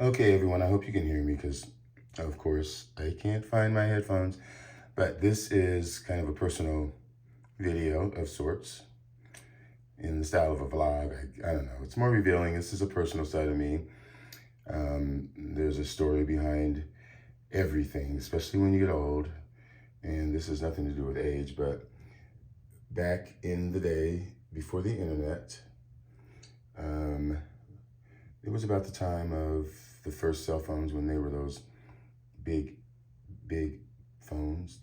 Okay, everyone, I hope you can hear me because, of course, I can't find my headphones. But this is kind of a personal video of sorts in the style of a vlog. I don't know. It's more revealing. This is a personal side of me. There's a story behind everything, especially when you get old. And this has nothing to do with age, but back in the day, before the internet, it was about the time of the first cell phones when they were those big, big phones.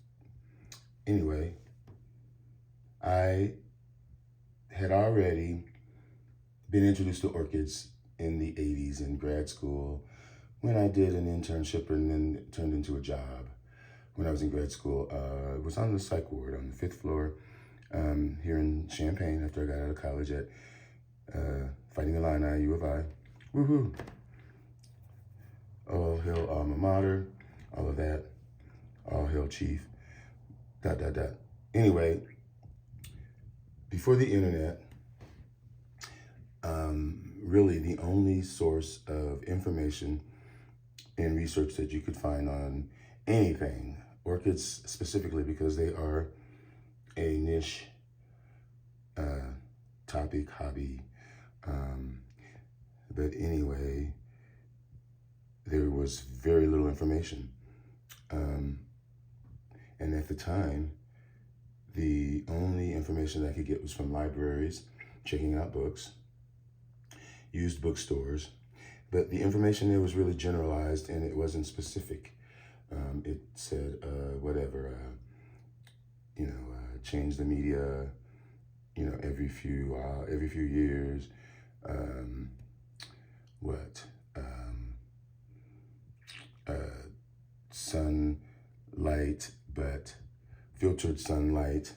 Anyway, I had already been introduced to orchids in the 80s in grad school when I did an internship and then it turned into a job. When I was in grad school, I was on the psych ward on the 5th floor here in Champaign after I got out of college at Fighting Illini, U of I. Woohoo! All hail alma mater, all of that. All hail chief, ... Anyway, before the internet, really the only source of information and research that you could find on anything, orchids specifically, because they are a niche topic, hobby. But anyway, there was very little information. And at the time, the only information I could get was from libraries, checking out books, used bookstores, but the information there was really generalized and it wasn't specific. It said, whatever, change the media, every few years. Sunlight, but filtered sunlight,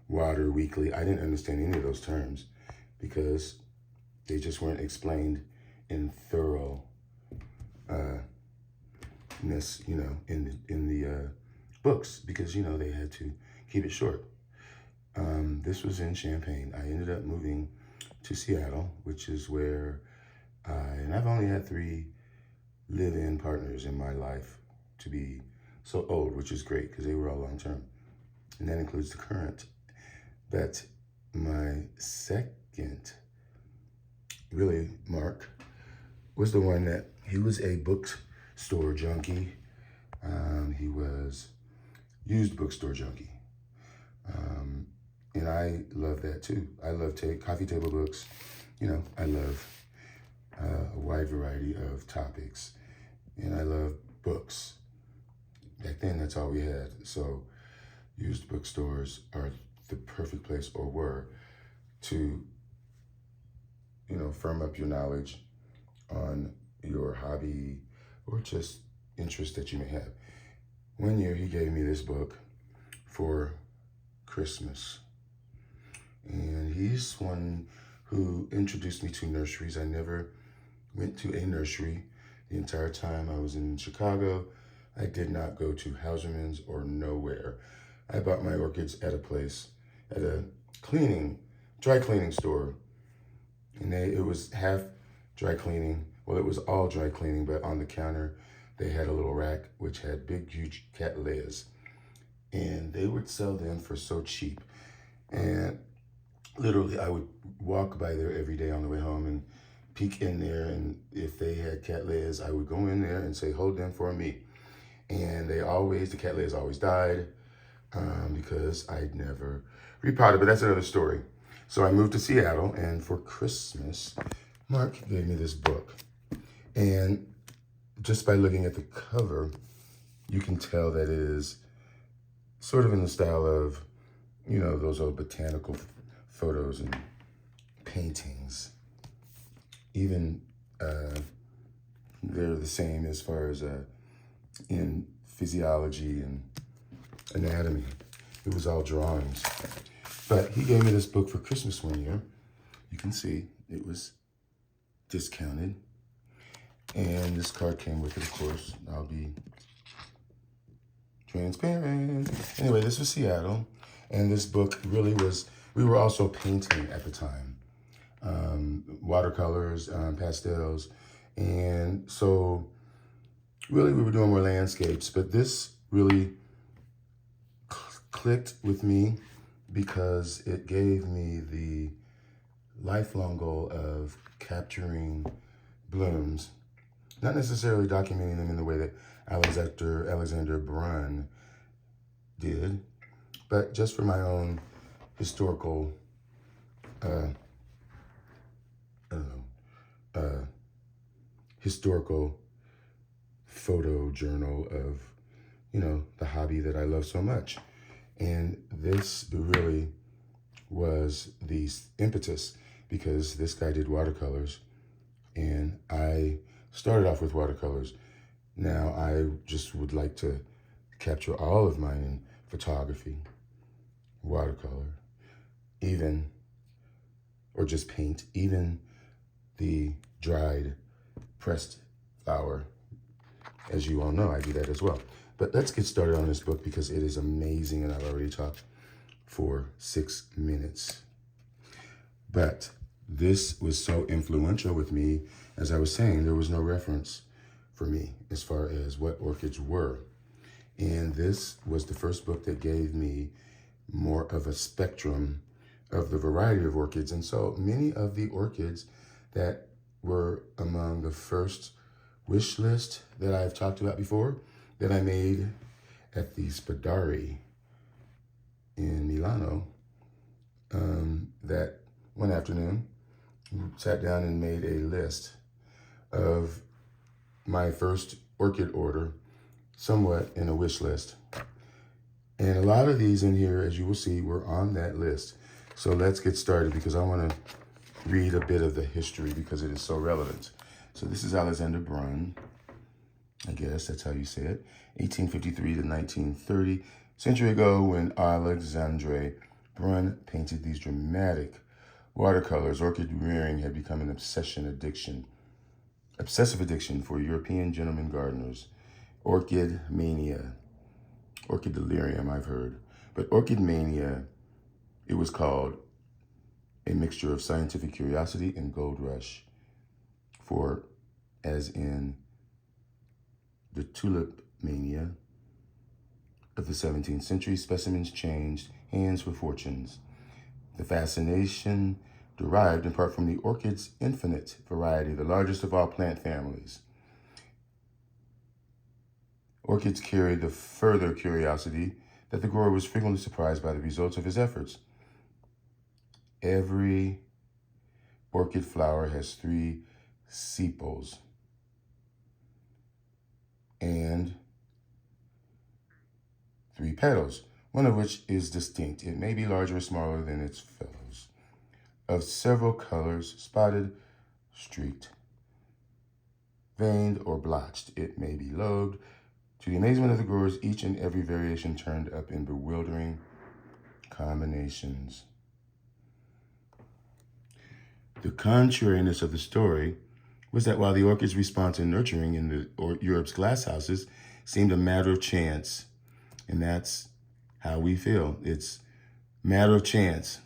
water weekly. I didn't understand any of those terms because they just weren't explained in thoroughness, in the books because, they had to keep it short. This was in Champaign. I ended up moving to Seattle, which is where and I've only had 3 live-in partners in my life to be so old, which is great because they were all long-term. And that includes the current. But my second, really, Mark, was the one that he was a bookstore junkie. He was used bookstore junkie. And I love that too. I love coffee table books. I love a wide variety of topics. And I love books. Back then, that's all we had. So used bookstores are the perfect place, or were, to, firm up your knowledge on your hobby or just interest that you may have. One year, he gave me this book for Christmas. And he's one who introduced me to nurseries. I never went to a nursery. The entire time I was in Chicago, I did not go to Hauserman's or nowhere. I bought my orchids at a place, at a dry cleaning store. And it was half dry cleaning. Well, it was all dry cleaning, but on the counter, they had a little rack which had big, huge cattleyas. And they would sell them for so cheap. And literally, I would walk by there every day on the way home and peek in there, and if they had cattleyas, I would go in there and say, hold them for me. And the cattleyas always died because I'd never repotted, but that's another story. So I moved to Seattle, and for Christmas, Mark gave me this book. And just by looking at the cover, you can tell that it is sort of in the style of, those old botanical photos and paintings. Even they're the same as far as in physiology and anatomy. It was all drawings. But he gave me this book for Christmas one year. You can see it was discounted. And this card came with it, of course. I'll be transparent. Anyway, this was Seattle. And this book really was, we were also painting at the time. watercolors, pastels. And so really we were doing more landscapes, but this really clicked with me because it gave me the lifelong goal of capturing blooms, not necessarily documenting them in the way that Alexander Brun did, but just for my own historical, historical photo journal of, the hobby that I love so much. And this really was the impetus, because this guy did watercolors and I started off with watercolors. Now I just would like to capture all of mine in photography, watercolor, or just paint, even the dried pressed flower. As you all know, I do that as well. But let's get started on this book because it is amazing, and I've already talked for 6 minutes. But this was so influential with me. As I was saying, there was no reference for me as far as what orchids were. And this was the first book that gave me more of a spectrum of the variety of orchids. And so many of the orchids that were among the first wish list that I've talked about before, that I made at the Spadari in Milano, that one afternoon, sat down and made a list of my first orchid order, somewhat in a wish list. And a lot of these in here, as you will see, were on that list. So let's get started because I want to read a bit of the history because it is so relevant. So this is Alexander Brun, I guess that's how you say it, 1853 to 1930. Century ago, when Alexandre Brun painted these dramatic watercolors, orchid rearing had become an obsessive addiction for European gentlemen gardeners. Orchid mania, orchid delirium, I've heard. But orchid mania, it was called, a mixture of scientific curiosity and gold rush. For, as in the tulip mania of the 17th century, specimens changed hands for fortunes. The fascination derived in part from the orchid's infinite variety, the largest of all plant families. Orchids carried the further curiosity that the grower was frequently surprised by the results of his efforts. Every orchid flower has 3 sepals and 3 petals, one of which is distinct. It may be larger or smaller than its fellows, of several colors, spotted, streaked, veined, or blotched. It may be lobed. To the amazement of the growers, each and every variation turned up in bewildering combinations. The contrariness of the story was that while the orchid's response and nurturing in Europe's glasshouses seemed a matter of chance, and that's how we feel. It's matter of chance.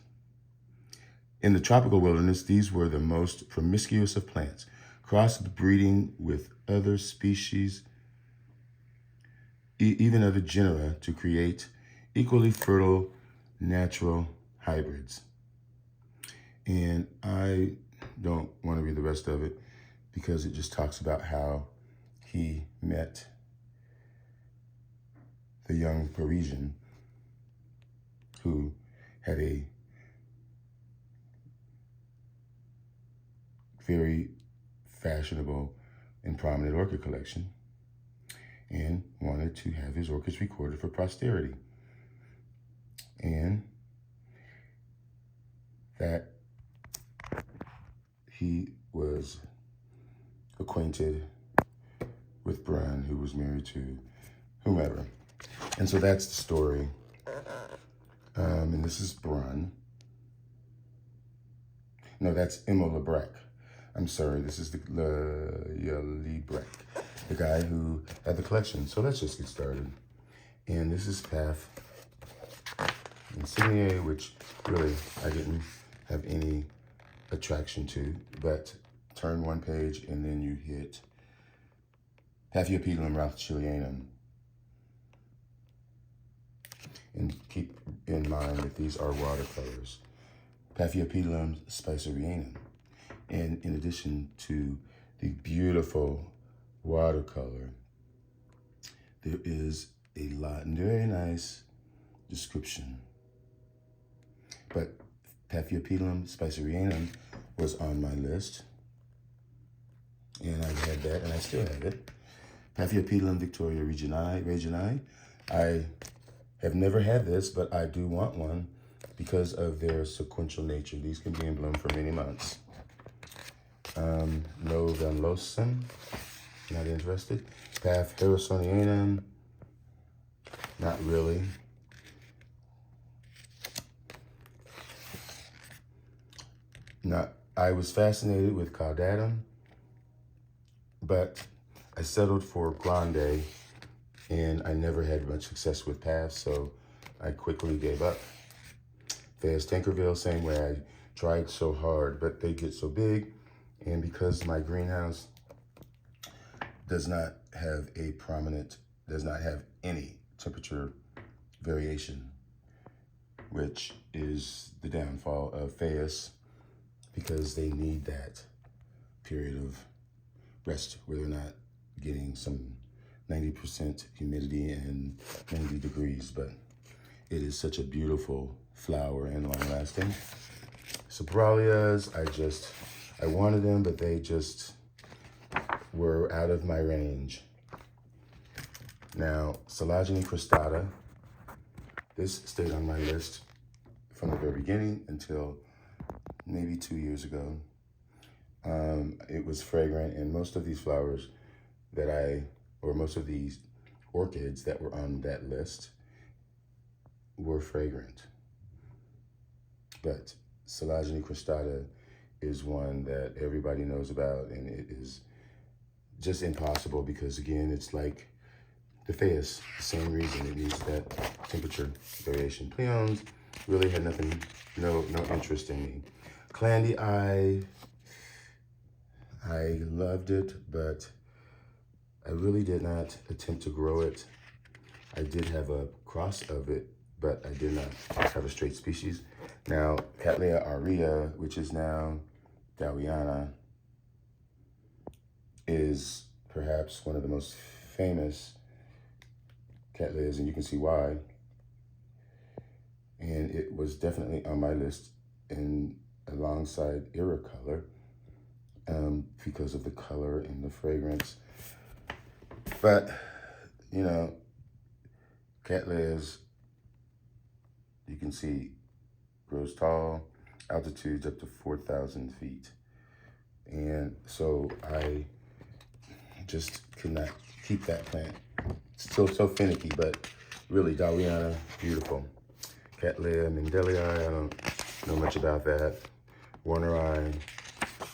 In the tropical wilderness, these were the most promiscuous of plants, cross-breeding with other species, even other genera, to create equally fertile natural hybrids. And I don't want to read the rest of it because it just talks about how he met the young Parisian who had a very fashionable and prominent orchid collection and wanted to have his orchids recorded for posterity. And that he was acquainted with Brun, who was married to whomever. And so that's the story. And this is Brun. No, that's Emile Lebrec. I'm sorry, this is Lebrec, the guy who had the collection. So let's just get started. And this is Path Insigniae, which really I didn't have any attraction to, but turn one page and then you hit Paphiopedilum rothschildianum. And keep in mind that these are watercolors. Paphiopedilum spicerianum. And in addition to the beautiful watercolor, there is a lot and very nice description. But Paphiopedilum spicerianum was on my list. And I had that, and I still have it. Paphiopedilum Victoria reginae. I have never had this, but I do want one because of their sequential nature. These can be in bloom for many months. No Van Losum, not interested. Paph harrisonianum, not really. I was fascinated with caudatum, but I settled for grande, and I never had much success with Paph, so I quickly gave up. There's Tankerville, same way. I tried so hard, but they get so big, and because my greenhouse does not have any temperature variation, which is the downfall of Phaeus, because they need that period of rest where they're not getting some 90% humidity and 90 degrees, but it is such a beautiful flower and long lasting. Sopralias, I wanted them, but they just were out of my range. Now, Silagene cristata, this stayed on my list from the very beginning until maybe 2 years ago. It was fragrant, and most of these flowers most of these orchids that were on that list were fragrant. But Silagene cristata is one that everybody knows about, and it is just impossible because, again, it's like the Phaeus, same reason. It needs that temperature variation. Pleons really had no interest in me. Clandy, I loved it, but I really did not attempt to grow it. I did have a cross of it, but I did not have a straight species. Now, Cattleya aurea, which is now Dowiana, is perhaps one of the most famous Cattleyas, and you can see why. And it was definitely on my list alongside Irricolor because of the color and the fragrance. But, you know, Cattleyas, you can see, grows tall, altitudes up to 4,000 feet. And so I just could not keep that plant. Still so finicky, but really, Dowiana, beautiful. Cattleya mendelii, I don't know much about that. Warneri,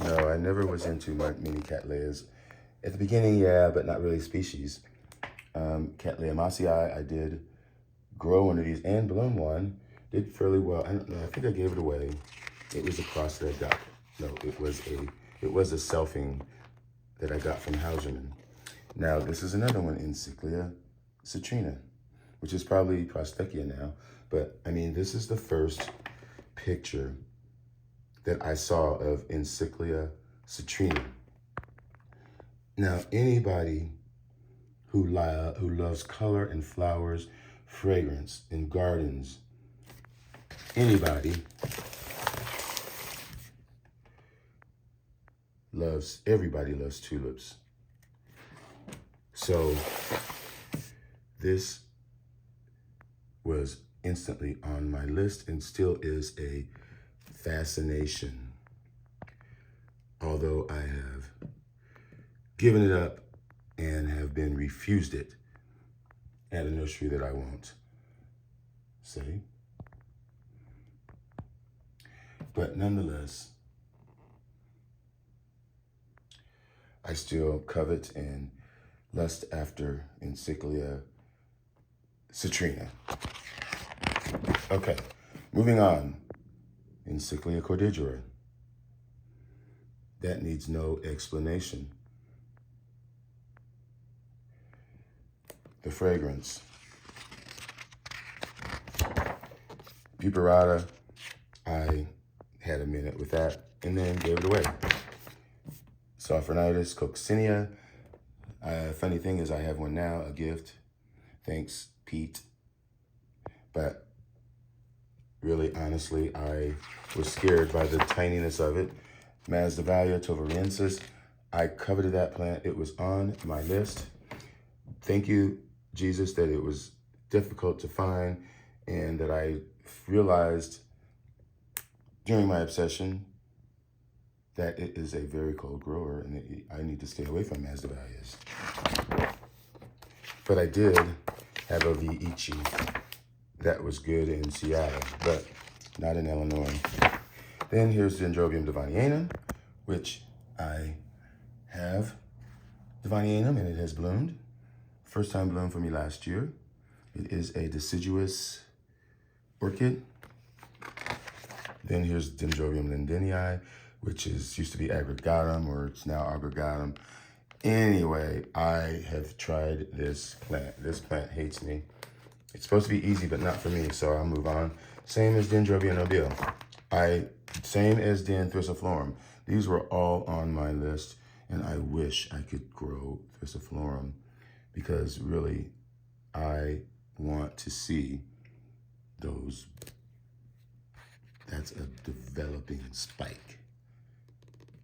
no, I never was into many Cattleyas. At the beginning, yeah, but not really species. Cattleya massii, I did grow one of these and bloom one. Did fairly well. I don't know, I think I gave it away. It was a cross that I got. No, it was a selfing that I got from Hauserman. Now, this is another one, Encyclia citrina, which is probably Prostechia now. But, I mean, this is the first picture that I saw of Encyclia citrina. Now, anybody who loves color and flowers, fragrance and gardens, everybody loves tulips. So this was instantly on my list and still is a fascination. Although I have given it up and have been refused it at a nursery that I won't say. But nonetheless, I still covet and lust after Encyclia citrina. Okay, moving on. Encyclia cordidera. That needs no explanation. The fragrance. Buperata, I had a minute with that and then gave it away. Sophronitis, coccinea. Funny thing is I have one now, a gift. Thanks, Pete. But really, honestly, I was scared by the tininess of it. Masdevallia tovarensis. I coveted that plant. It was on my list. Thank you, Jesus, that it was difficult to find and that I realized during my obsession that it is a very cold grower and I need to stay away from Masdevallias. But I did have a Vici that was good in Seattle, but not in Illinois. Then here's Dendrobium divanianum, which I have divanianum and it has bloomed. First time bloom for me last year. It is a deciduous orchid. Then here's Dendrobium lindeni, which used to be aggregatum, or it's now aggregatum. Anyway, I have tried this plant. This plant hates me. It's supposed to be easy, but not for me, so I'll move on. Same as Dendrobium nobile. Same as Den thrissiflorum. These were all on my list, and I wish I could grow thrissiflorum because really, I want to see those. That's a developing spike.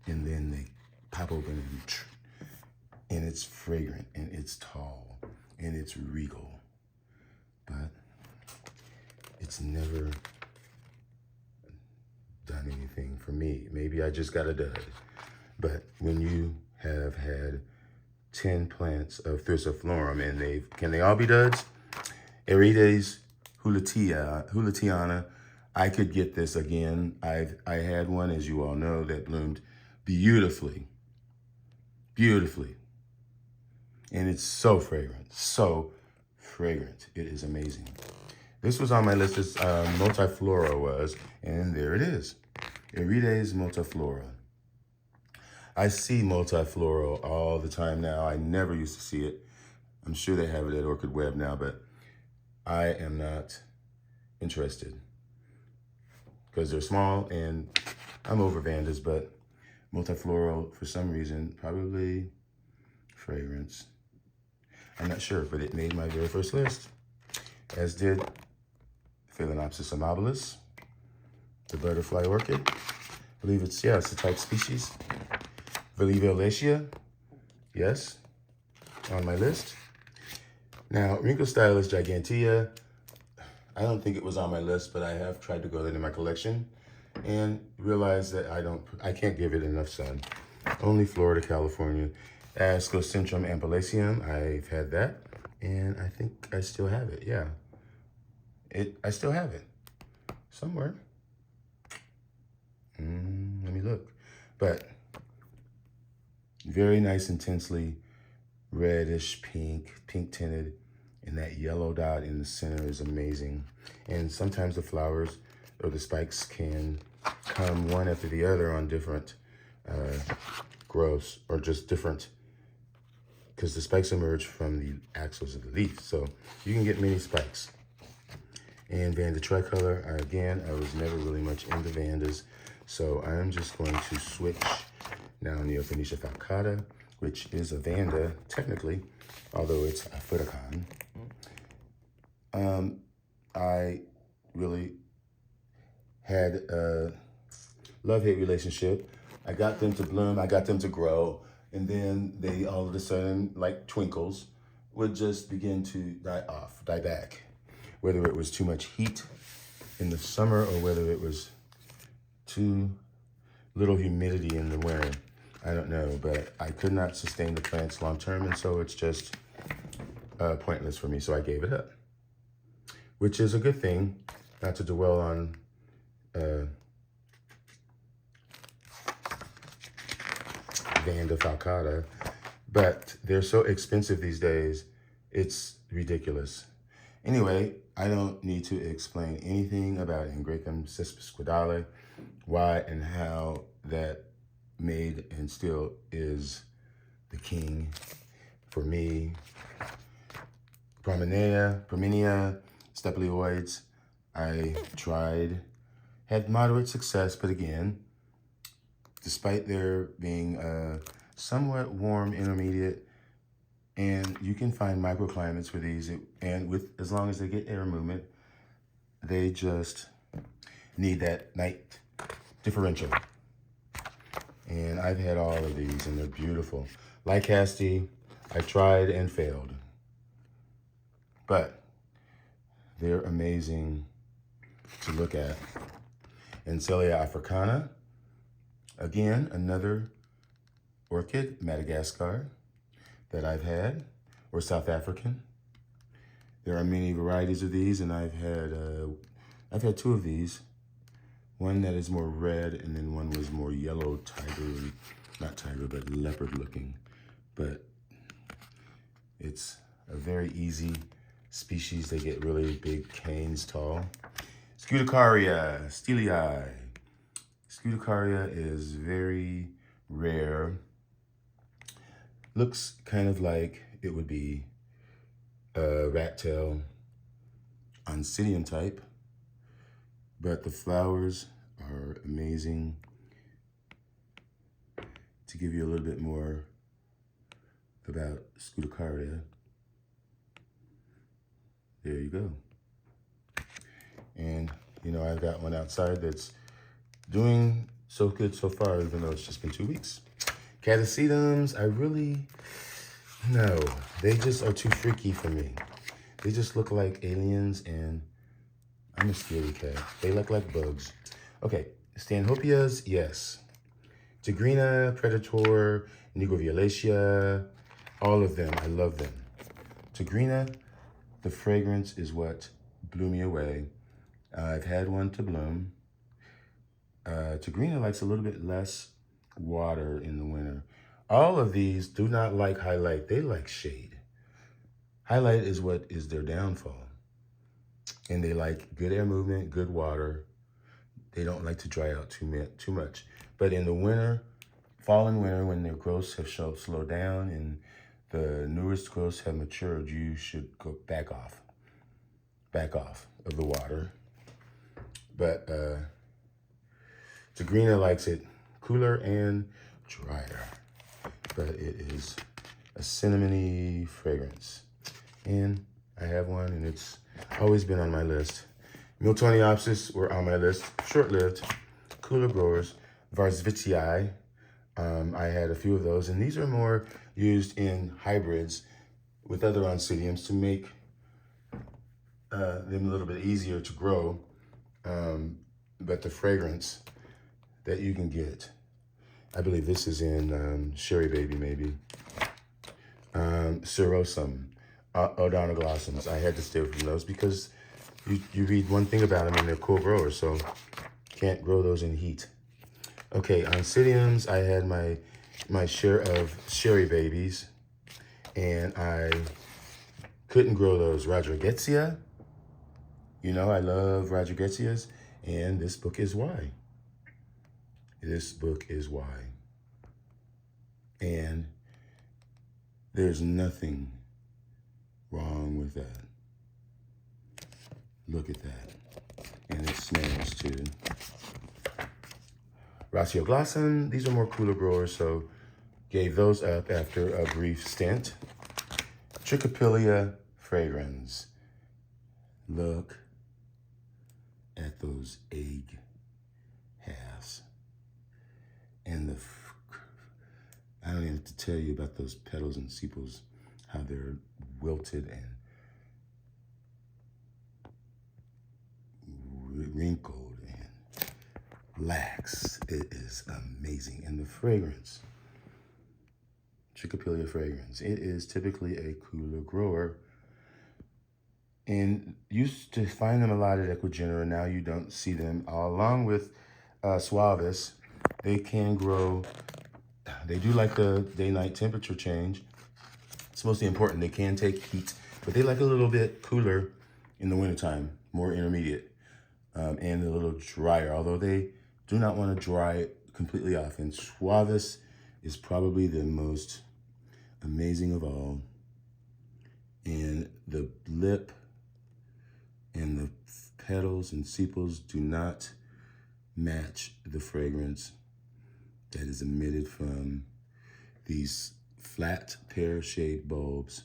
And then they pop open and it's fragrant and it's tall and it's regal. But it's never done anything for me. Maybe I just got a dud. But when you have had 10 plants of thrissiflorum and can they all be duds? Arides hulatiana. I could get this again. I had one, as you all know, that bloomed beautifully. Beautifully. And it's so fragrant. So fragrant. It is amazing. This was on my list as multiflora was, and there it is. Arides multiflora. I see multifloral all the time now. I never used to see it. I'm sure they have it at Orchid Web now, but I am not interested because they're small and I'm over Vandas, but multifloral for some reason, probably fragrance. I'm not sure, but it made my very first list, as did Phalaenopsis amabilis, the butterfly orchid. I believe it's a type species. Violacea, yes, on my list. Now, Wrinkle-Stylus gigantea, I don't think it was on my list, but I have tried to grow that in my collection and realized that I can't give it enough sun. Only Florida, California. Ascocentrum ampillaceum, I've had that, and I think I still have it, yeah. I still have it, somewhere. Let me look. But very nice, intensely reddish pink tinted, and that yellow dot in the center is amazing. And sometimes the flowers or the spikes can come one after the other on different growths, or just different, because the spikes emerge from the axils of the leaf. So you can get many spikes. And Vanda tricolor, again, I was never really much into Vandas, so I'm just going to switch now Neothenesia falcata, which is a Vanda, technically, although it's a Phytocon. I really had a love-hate relationship. I got them to bloom, I got them to grow, and then they all of a sudden, like twinkles, would just begin to die back. Whether it was too much heat in the summer or whether it was too little humidity in the winter. I don't know, but I could not sustain the plants long term, and so it's just pointless for me, so I gave it up. Which is a good thing, not to dwell on Vanda falcata, but they're so expensive these days, it's ridiculous. Anyway, I don't need to explain anything about Ingracum cesspesquidale, why and how that made and still is the king for me. Prominia, Stepilioids, I tried, had moderate success, but again, despite there being a somewhat warm intermediate, and you can find microclimates for these, and with as long as they get air movement, they just need that night differential. And I've had all of these, and they're beautiful. Lycaste, I tried and failed, but they're amazing to look at. And Celia africana, again, another orchid, Madagascar, that I've had, or South African. There are many varieties of these, and I've had two of these. One that is more red, and then one was more yellow tiger, not tiger, but leopard looking. But it's a very easy species. They get really big canes tall. Scudicaria, stelii. Scudicaria is very rare. Looks kind of like it would be a rat tail oncidium type, but the flowers are amazing. To give you a little bit more about Scudicaria, there you go. And, you know, I've got one outside that's doing so good so far, even though it's just been 2 weeks. Catasetums, no, they just are too freaky for me. They just look like aliens, and I'm a scaredy cat. They look like bugs. Okay, Stanhopeias, yes. Tigrina, Predator, Nigroviolacea, all of them, I love them. Tigrina, the fragrance is what blew me away. I've had one to bloom. Tigrina likes a little bit less water in the winter. All of these do not like highlight. They like shade. Highlight is what is their downfall. And they like good air movement, good water. They don't like to dry out too much. But in the winter, fall and winter, when their growths have slowed down and the newest growths have matured, you should go back off of the water. But Tigrina likes it cooler and drier. But it is a cinnamony fragrance. And I have one, and it's always been on my list. Miltoniopsis were on my list, short-lived, cooler growers. Varsvitii, I had a few of those, and these are more used in hybrids with other oncidiums to make them a little bit easier to grow. But the fragrance that you can get, I believe this is in Sherry Baby, maybe. Cirrosum, Odontoglossums. I had to stay away from those because you read one thing about them and they're cool growers, so can't grow those in heat. Okay, oncidiums, I had my share of Sherry Babies, and I couldn't grow those. Rodriguezia, you know, I love Rodriguezias, and this book is why. This book is why. And there's nothing wrong with that. Look at that. And it smells too. Rasioglossum, these are more cooler growers, so gave those up after a brief stint. Trichopilia fragrans. Look at those egg halves. And I don't even have to tell you about those petals and sepals, how they're wilted and wrinkled and lax. It is amazing. And the fragrance, Trichopilia fragrans, it is typically a cooler grower. And used to find them a lot at Equagenera. Now you don't see them. Along with Suavis, they can grow. They do like the day-night temperature change. It's mostly important. They can take heat, but they like a little bit cooler in the wintertime, more intermediate, and a little drier. Although they do not want to completely off. And Suavis is probably the most amazing of all. And the lip and the petals and sepals do not match the fragrance that is emitted from these flat pear-shaped bulbs.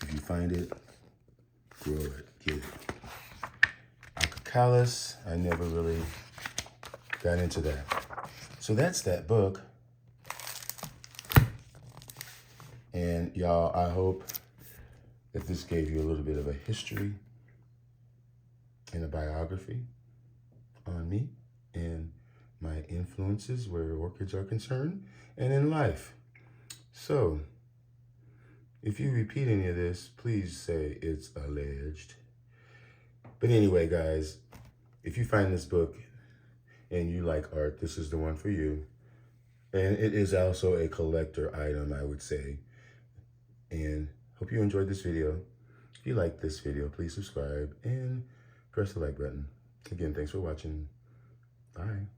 If you find it, grow it, get it. Alcacalis, I never really got into that. So that's that book. And y'all, I hope that this gave you a little bit of a history and a biography on me and my influences where orchids are concerned and in life. So, if you repeat any of this, please say it's alleged. But anyway, guys, if you find this book and you like art, this is the one for you. And it is also a collector item, I would say. And hope you enjoyed this video. If you like this video, please subscribe and press the like button. Again, thanks for watching. Bye.